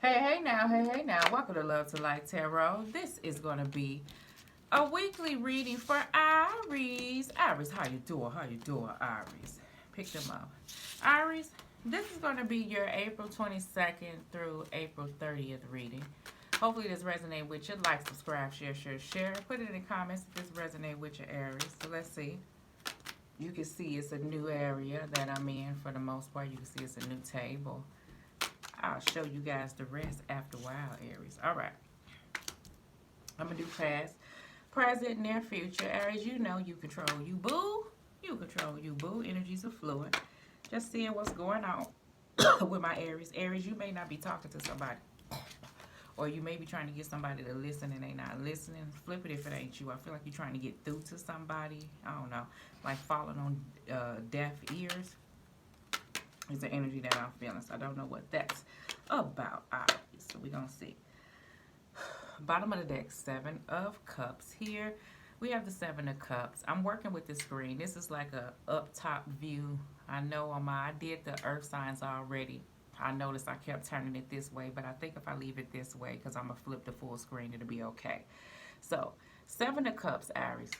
Hey now. Welcome to Love to Light Tarot. This is going to be a weekly reading for Aries. Aries, how you doing? How you doing, Aries? Pick them up. Aries, this is going to be your April 22nd through April 30th reading. Hopefully this resonates with you. Like, subscribe, share. Put it in the comments if this resonates with your Aries. So let's see. You can see it's a new area that I'm in for the most part. You can see it's a new table. I'll show you guys the rest after a while, Aries. All right. I'm going to do past, present, near future. Aries, you know you control you, boo. You control you, boo. Energies are fluid. Just seeing what's going on with my Aries. Aries, you may not be talking to somebody. Or you may be trying to get somebody to listen and they not listening. Flip it if it ain't you. I feel like you're trying to get through to somebody. I don't know. Like falling on deaf ears. It's the energy that I'm feeling. So I don't know what that's about. Alright, so we're going to see. Bottom of the deck, 7 of Cups. Here we have the 7 of Cups. I'm working with the screen. This is like a up top view. I know I did the earth signs already. I noticed I kept turning it this way, but I think if I leave it this way, because I'm going to flip the full screen, it'll be okay. So, 7 of Cups, Aries.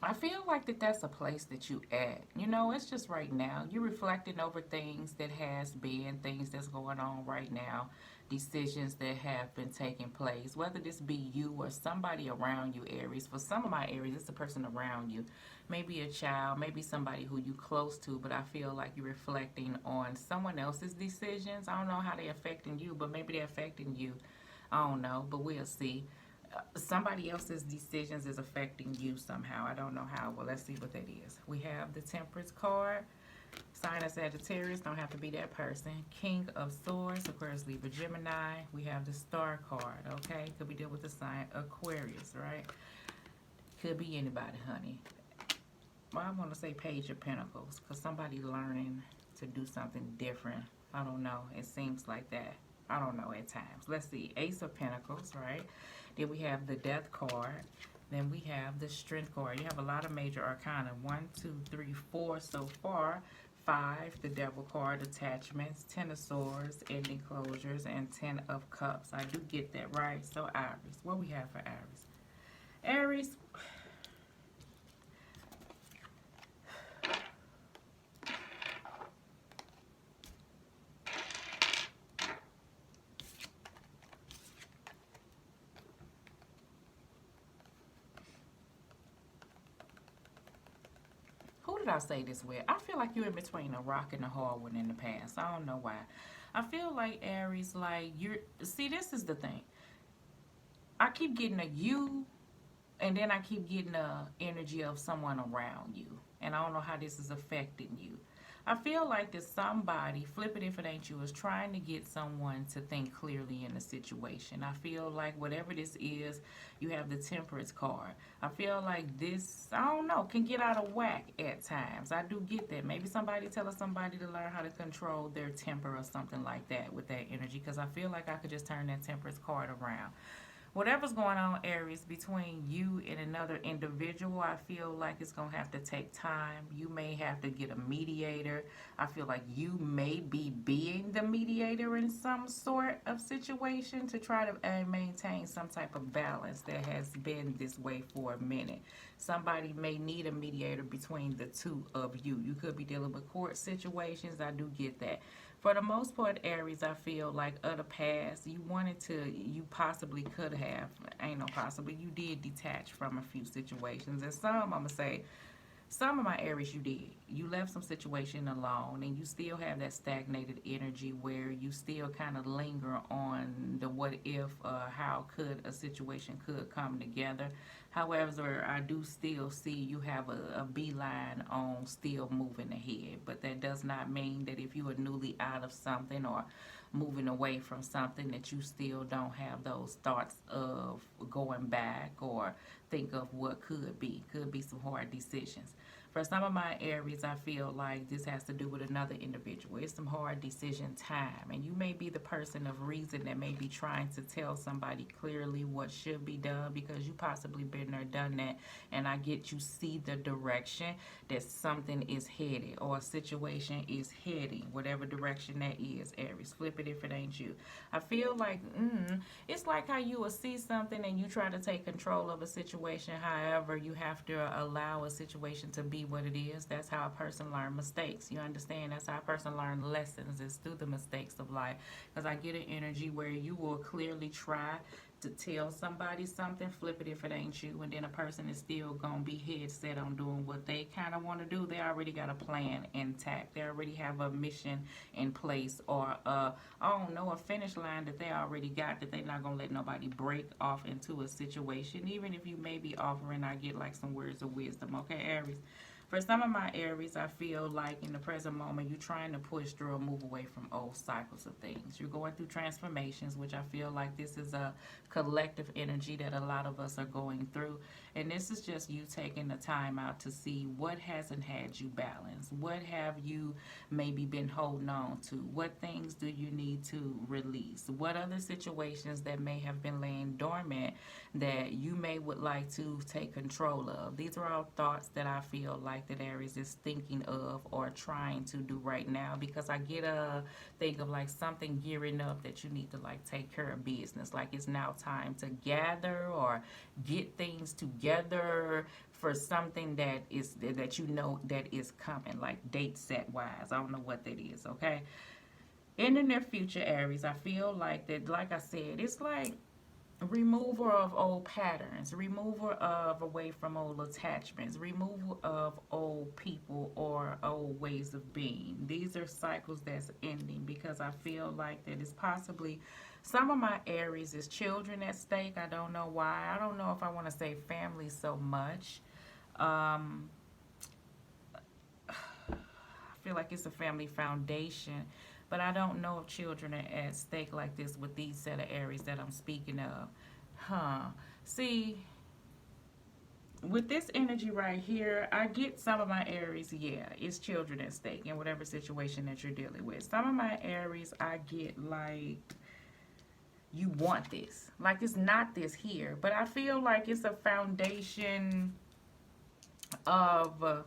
I feel like that's a place that you at. You know, it's just right now. You're reflecting over things that has been, things that's going on right now, decisions that have been taking place, whether this be you or somebody around you, Aries. For some of my Aries, it's a person around you. Maybe a child, maybe somebody who you close to, but I feel like you're reflecting on someone else's decisions. I don't know how they're affecting you, but maybe they're affecting you. I don't know, but we'll see. Somebody else's decisions is affecting you somehow. I don't know how. Well, let's see what that is. We have the Temperance card. Sign of Sagittarius. Don't have to be that person. King of Swords. Aquarius, Libra, Gemini. We have the Star card. Okay. Could be deal with the sign Aquarius, right? Could be anybody, honey. Well, I'm going to say Page of Pentacles because somebody learning to do something different. I don't know. It seems like that. I don't know at times. Let's see. Ace of Pentacles, right? Then we have the Death card. Then we have the Strength card. You have a lot of major arcana. 1, 2, 3, 4 so far. 5, the Devil card, attachments. 10 of Swords, ending closures, and 10 of Cups. I do get that, right? So Aries. What we have for Aries? Aries. Who did I say this with? I feel like you're in between a rock and a hard one in the past. I don't know why. I feel like Aries, like you're. See, this is the thing. I keep getting a you, and then I keep getting a energy of someone around you, and I don't know how this is affecting you. I feel like that somebody, flip it if it ain't you, is trying to get someone to think clearly in the situation. I feel like whatever this is, you have the Temperance card. I feel like this, I don't know, can get out of whack at times. I do get that. Maybe somebody telling somebody to learn how to control their temper or something like that with that energy, because I feel like I could just turn that Temperance card around. Whatever's going on, Aries, between you and another individual, I feel like it's going to have to take time. You may have to get a mediator. I feel like you may be being the mediator in some sort of situation to try to maintain some type of balance that has been this way for a minute. Somebody may need a mediator between the two of you. You could be dealing with court situations. I do get that. For the most part, Aries, I feel like of the past, you possibly could have, ain't no possibly, you did detach from a few situations. And some, I'm going to say, some of my Aries you did. You left some situation alone and you still have that stagnated energy where you still kind of linger on the what if, how could a situation could come together. However, I do still see you have a beeline on still moving ahead. But that does not mean that if you are newly out of something or moving away from something that you still don't have those thoughts of going back or think of what could be. Could be some hard decisions. For some of my Aries, I feel like this has to do with another individual. It's some hard decision time. And you may be the person of reason that may be trying to tell somebody clearly what should be done because you possibly been there, done that. And I get you see the direction that something is headed or a situation is heading, whatever direction that is, Aries. Flip it if it ain't you. I feel like, it's like how you will see something and you try to take control of a situation. However, you have to allow a situation to be what it is. That's how a person learns mistakes. You understand? That's how a person learns lessons, is through the mistakes of life. Because I get an energy where you will clearly try to tell somebody something, flip it if it ain't you, and then a person is still gonna be head set on doing what they kind of want to do. They already got a plan intact. They already have a mission in place, or I don't know, a finish line that they already got, that they're not gonna let nobody break off into a situation. Even if you may be offering, I get like some words of wisdom. Okay, Aries. For some of my Aries, I feel like in the present moment, you're trying to push through or move away from old cycles of things. You're going through transformations, which I feel like this is a collective energy that a lot of us are going through. And this is just you taking the time out to see what hasn't had you balanced. What have you maybe been holding on to? What things do you need to release? What other situations that may have been laying dormant that you may would like to take control of? These are all thoughts that I feel like that Aries is thinking of or trying to do right now, because I get a think of like something gearing up that you need to like take care of business. Like it's now time to gather or get things together for something that is that you know that is coming, like date set wise. I don't know what that is, okay? In the near future, Aries, I feel like that, like I said, it's like removal of old patterns, removal of away from old attachments, removal of old people or old ways of being. These are cycles that's ending, because I feel like that it's possibly some of my Aries is children at stake. I don't know why. I don't know if I want to say family so much. I feel like it's a family foundation, but I don't know if children are at stake like this with these set of Aries that I'm speaking of. See, with this energy right here, I get some of my Aries, yeah, it's children at stake in whatever situation that you're dealing with. Some of my Aries, I get like, you want this. Like it's not this here, but I feel like it's a foundation of...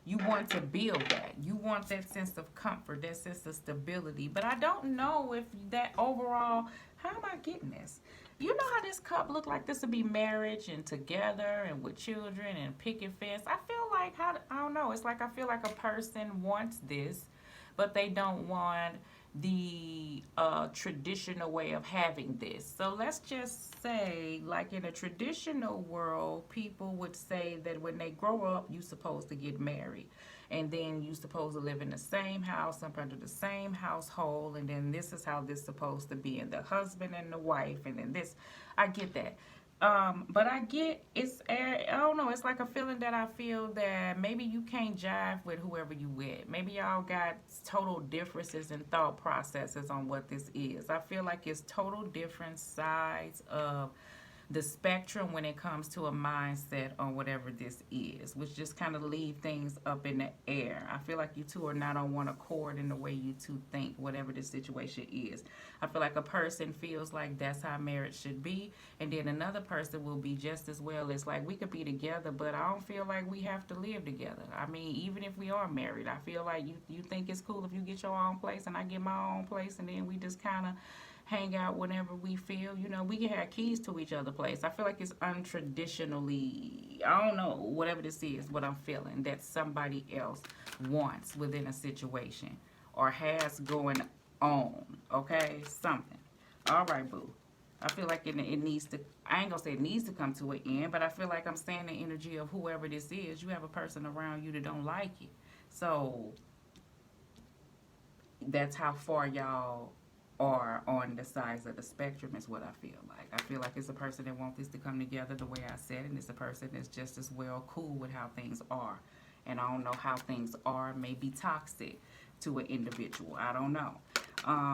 you want to build that. You want that sense of comfort, that sense of stability. But I don't know if that overall, how am I getting this? You know how this cup look like this would be marriage and together and with children and picket fence. I feel like, I don't know, it's like I feel like a person wants this, but they don't want the traditional way of having this. So let's just say, like in a traditional world, people would say that when they grow up, you're supposed to get married. And then you're supposed to live in the same house, up under the same household. And then this is how this is supposed to be. And the husband and the wife. And then this. I get that. But I get, I don't know, it's like a feeling that I feel that maybe you can't jive with whoever you with. Maybe y'all got total differences in thought processes on what this is. I feel like it's total different sides of the spectrum when it comes to a mindset on whatever this is, which just kind of leave things up in the air. I feel like you two are not on one accord in the way you two think, whatever the situation is. I feel like a person feels like that's how marriage should be, and then another person will be just as well. It's like we could be together, but I don't feel like we have to live together. I mean, even if we are married, I feel like you think it's cool if you get your own place and I get my own place, and then we just kind of hang out whenever we feel. You know, we can have keys to each other's place. I feel like it's untraditionally, I don't know, whatever this is, what I'm feeling, that somebody else wants within a situation or has going on, okay? Something. All right, boo. I feel like it needs to, I ain't gonna say it needs to come to an end, but I feel like I'm saying the energy of whoever this is. You have a person around you that don't like it. So that's how far y'all are on the sides of the spectrum, is what I feel like. I feel like it's a person that wants this to come together the way I said, and it's a person that's just as well cool with how things are. And I don't know how things are, may be toxic to an individual. I don't know.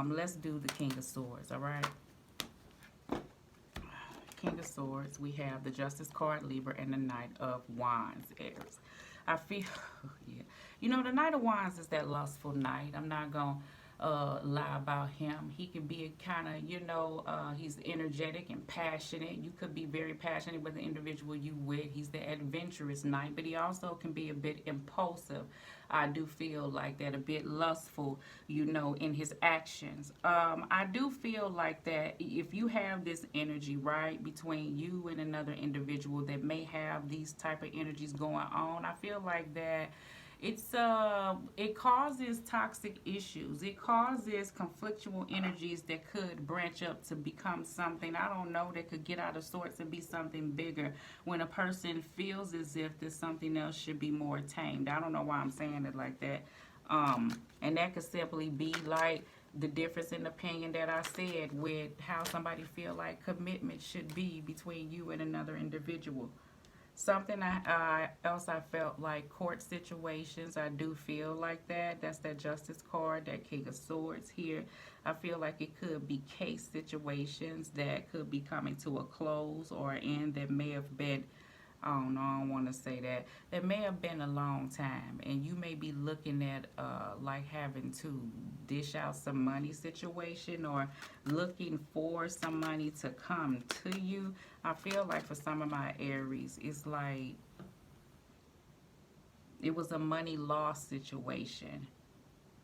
Let's do the King of Swords, all right? King of Swords, we have the Justice card, Libra, and the Knight of Wands, Aries. I feel, yeah. You know, the Knight of Wands is that lustful knight. I'm not going to lie about him. He can be a kind of, you know, he's energetic and passionate. You could be very passionate with the individual you with. He's the adventurous knight, but he also can be a bit impulsive. I do feel like that, a bit lustful, you know, in his actions. I do feel like that if you have this energy, right, between you and another individual that may have these type of energies going on, I feel like that it causes toxic issues. It causes conflictual energies that could branch up to become something, I don't know, that could get out of sorts and be something bigger when a person feels as if there's something else should be more tamed. I don't know why I'm saying it like that. And that could simply be like the difference in opinion that I said with how somebody feel like commitment should be between you and another individual. Something else I felt like court situations. I do feel like that. That's that Justice card, that King of Swords here. I feel like it could be case situations that could be coming to a close or end that may have been, I don't know, I don't want to say that. That may have been a long time, and you may be looking at like having to dish out some money situation or looking for some money to come to you. I feel like for some of my Aries, it's like it was a money loss situation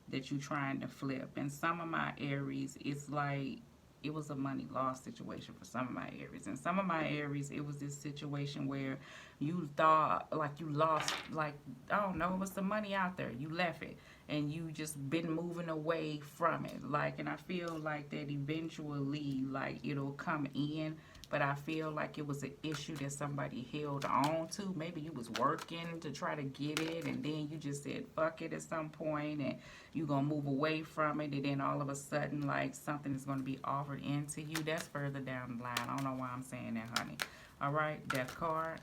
that you're trying to flip. And some of my Aries, it's like it was a money loss situation for some of my Aries. And some of my Aries, it was this situation where you thought like you lost, like, I don't know, it was some money out there. You left it and you just been moving away from it. Like, and I feel like that eventually, like, it'll come in. But I feel like it was an issue that somebody held on to. Maybe you was working to try to get it, and then you just said fuck it at some point, and you gonna move away from it, and then all of a sudden, like, something is gonna be offered into you. That's further down the line. I don't know why I'm saying that, honey. All right, Death card,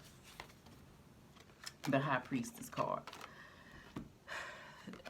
the High Priestess card.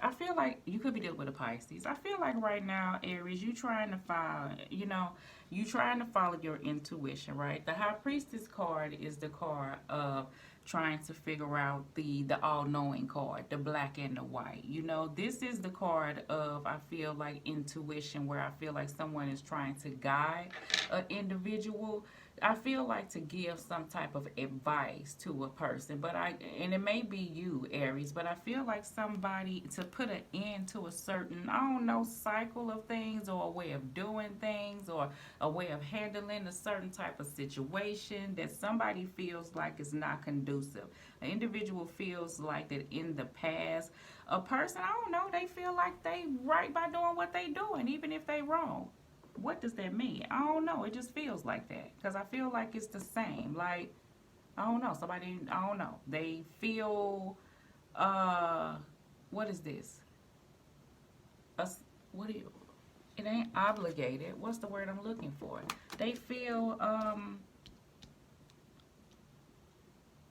I feel like you could be dealing with a Pisces. I feel like right now, Aries, you trying to find, you know, you trying to follow your intuition, right? The High Priestess card is the card of trying to figure out the all-knowing card, the black and the white. You know, this is the card of, I feel like, intuition, where I feel like someone is trying to guide an individual. I feel like to give some type of advice to a person, but and it may be you, Aries, but I feel like somebody to put an end to a certain, I don't know, cycle of things, or a way of doing things, or a way of handling a certain type of situation that somebody feels like is not conducive. An individual feels like that in the past, a person, I don't know, they feel like they right by doing what they doing, even if they wrong. What does that mean? I don't know. It just feels like that. Because I feel like it's the same. Like, I don't know. Somebody, I don't know. They feel, what is this? What do you, it ain't obligated. What's the word I'm looking for? They feel,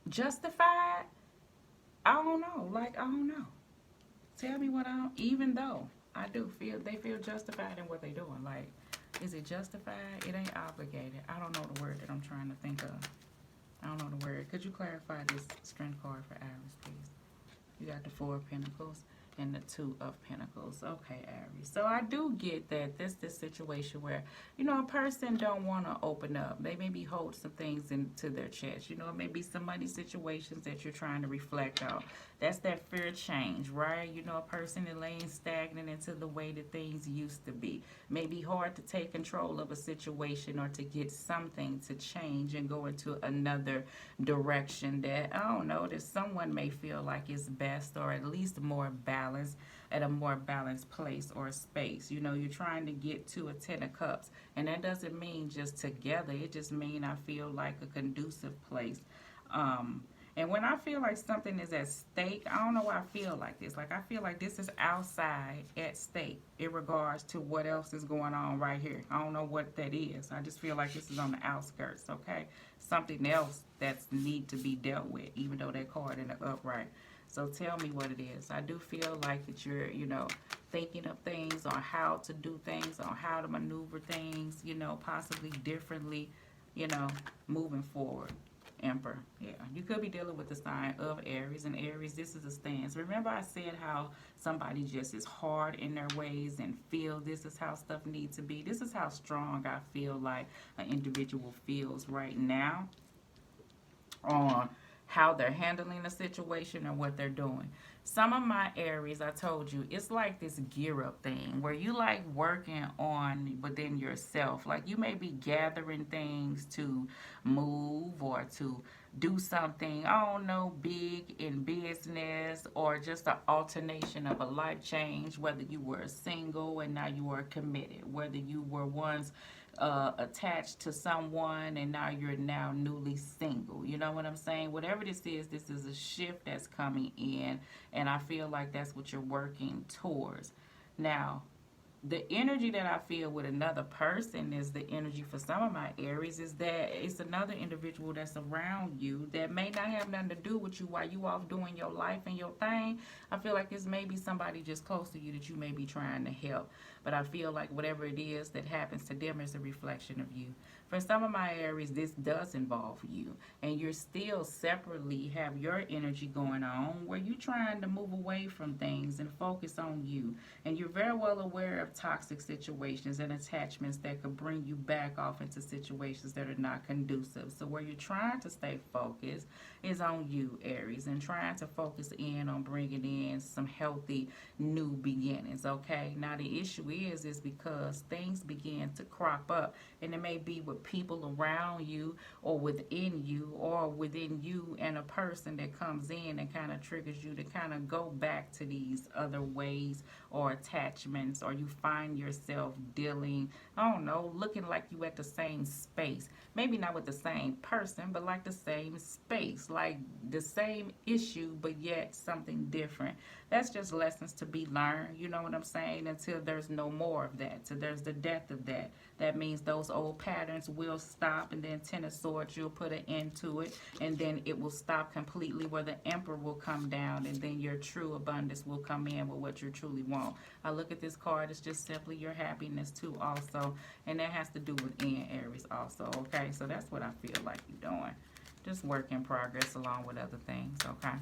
justified. I don't know. Like, I don't know. Tell me what I don't, even though I do feel, they feel justified in what they doing. Like, is it justified? It ain't obligated. I don't know the word that I'm trying to think of. I don't know the word. Could you clarify this strength card for Aries, please? You got the Four of Pentacles and the Two of Pentacles. Okay, Aries. So I do get that this situation where, you know, a person don't want to open up. They maybe hold some things into their chest. You know, it may be some money situations that you're trying to reflect on. That's that fear of change, right? You know, a person that laying stagnant into the way that things used to be. Maybe hard to take control of a situation or to get something to change and go into another direction that, I don't know, that someone may feel like is best, or at least more balanced, at a more balanced place or space. You know, you're trying to get to a 10 of Cups, and that doesn't mean just together. It just means I feel like a conducive place. And when I feel like something is at stake, I don't know why I feel like this. Like, I feel like this is outside at stake in regards to what else is going on right here. I don't know what that is. I just feel like this is on the outskirts, okay? Something else that's need to be dealt with, even though that card in the upright. So tell me what it is. I do feel like that you're, you know, thinking of things on how to do things, on how to maneuver things, you know, possibly differently, you know, moving forward. Emperor. Yeah, you could be dealing with the sign of Aries, and Aries, this is a stance. Remember I said how somebody just is hard in their ways and feel this is how stuff needs to be. This is how strong I feel like an individual feels right now on how they're handling the situation and what they're doing. Some of my Aries, I told you, it's like this gear up thing where you like working on within yourself. Like you may be gathering things to move or to do something, I don't know, big in business, or just an alternation of a life change, whether you were single and now you are committed, whether you were once attached to someone and now you're now newly single. You know what I'm saying? Whatever this is a shift that's coming in, and I feel like that's what you're working towards. Now, the energy that I feel with another person is the energy for some of my Aries is that it's another individual that's around you that may not have nothing to do with you while you off doing your life and your thing. I feel like it's maybe somebody just close to you that you may be trying to help. But I feel like whatever it is that happens to them is a reflection of you. For some of my Aries, this does involve you. And you're still separately have your energy going on where you're trying to move away from things and focus on you. And you're very well aware of toxic situations and attachments that could bring you back off into situations that are not conducive. So where you're trying to stay focused is on you, Aries, and trying to focus in on bringing in some healthy new beginnings, okay? Now the issue is because things begin to crop up, and it may be with people around you or within you and a person that comes in and kind of triggers you to kind of go back to these other ways or attachments, or you find yourself dealing, I don't know, looking like you at the same space. Maybe not with the same person, but like the same space, like the same issue, but yet something different. That's just lessons to be learned, you know what I'm saying, until there's no more of that. So there's the death of that. That means those old patterns will stop, and then Ten of Swords, you'll put an end to it, and then it will stop completely where the Emperor will come down, and then your true abundance will come in with what you truly want. I look at this card, it's just simply your happiness too also, and that has to do with Aries also, okay? So that's what I feel like you're doing. Just work in progress along with other things, okay?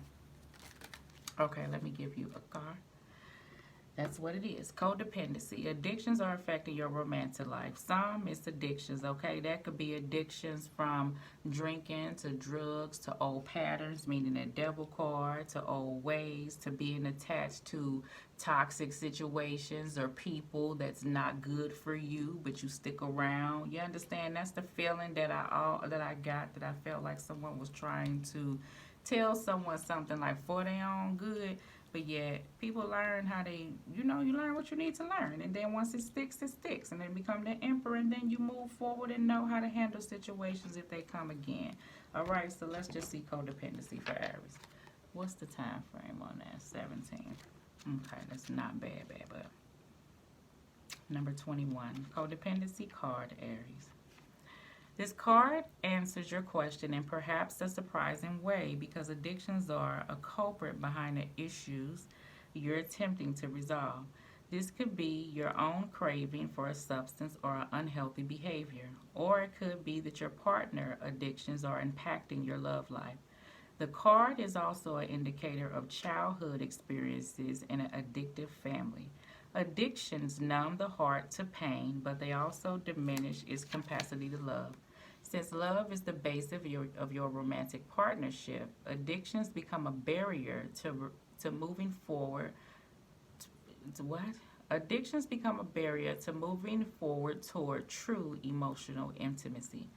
Okay, let me give you a card. That's what it is. Codependency. Addictions are affecting your romantic life. Some it's addictions, okay? That could be addictions from drinking to drugs to old patterns, meaning a devil card, to old ways, to being attached to toxic situations or people that's not good for you, but you stick around. You understand? That's the feeling that I got, that I felt like someone was trying to tell someone something like for their own good. But yet, people learn how they, you learn what you need to learn. And then once it sticks, it sticks. And then become the Emperor. And then you move forward and know how to handle situations if they come again. All right, so let's just see codependency for Aries. What's the time frame on that? 17. Okay, that's not bad, but number 21. Codependency card, Aries. This card answers your question in perhaps a surprising way, because addictions are a culprit behind the issues you're attempting to resolve. This could be your own craving for a substance or an unhealthy behavior, or it could be that your partner addictions are impacting your love life. The card is also an indicator of childhood experiences in an addictive family. Addictions numb the heart to pain, but they also diminish its capacity to love. Since love is the base of your romantic partnership, addictions become a barrier to moving forward. To what? Addictions become a barrier to moving forward toward true emotional intimacy.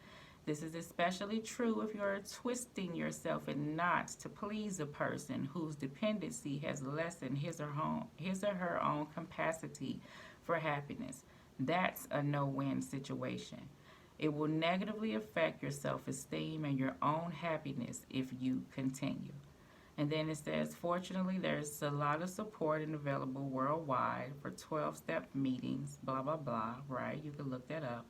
This is especially true if you're twisting yourself in knots to please a person whose dependency has lessened his or her own capacity for happiness. That's a no-win situation. It will negatively affect your self-esteem and your own happiness if you continue. And then it says, fortunately, there's a lot of support and available worldwide for 12-step meetings, blah, blah, blah, right? You can look that up.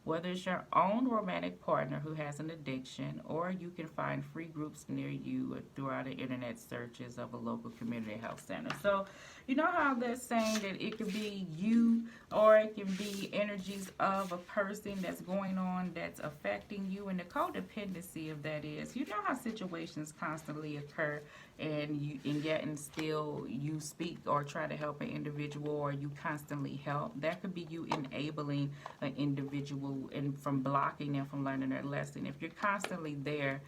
Whether it's your own romantic partner who has an addiction, or you can find free groups near you throughout the internet searches of a local community health center. So You know how they're saying that it could be you, or it can be energies of a person that's going on that's affecting you. And the codependency of that is, you know how situations constantly occur, and yet and still you speak or try to help an individual, or you constantly help. That could be you enabling an individual and from blocking them from learning their lesson. If you're constantly there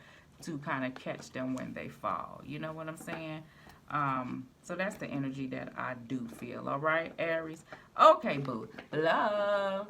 to kind of catch them when they fall, you know what I'm saying? So that's the energy that I do feel. All right, Aries. Okay, boo. Love.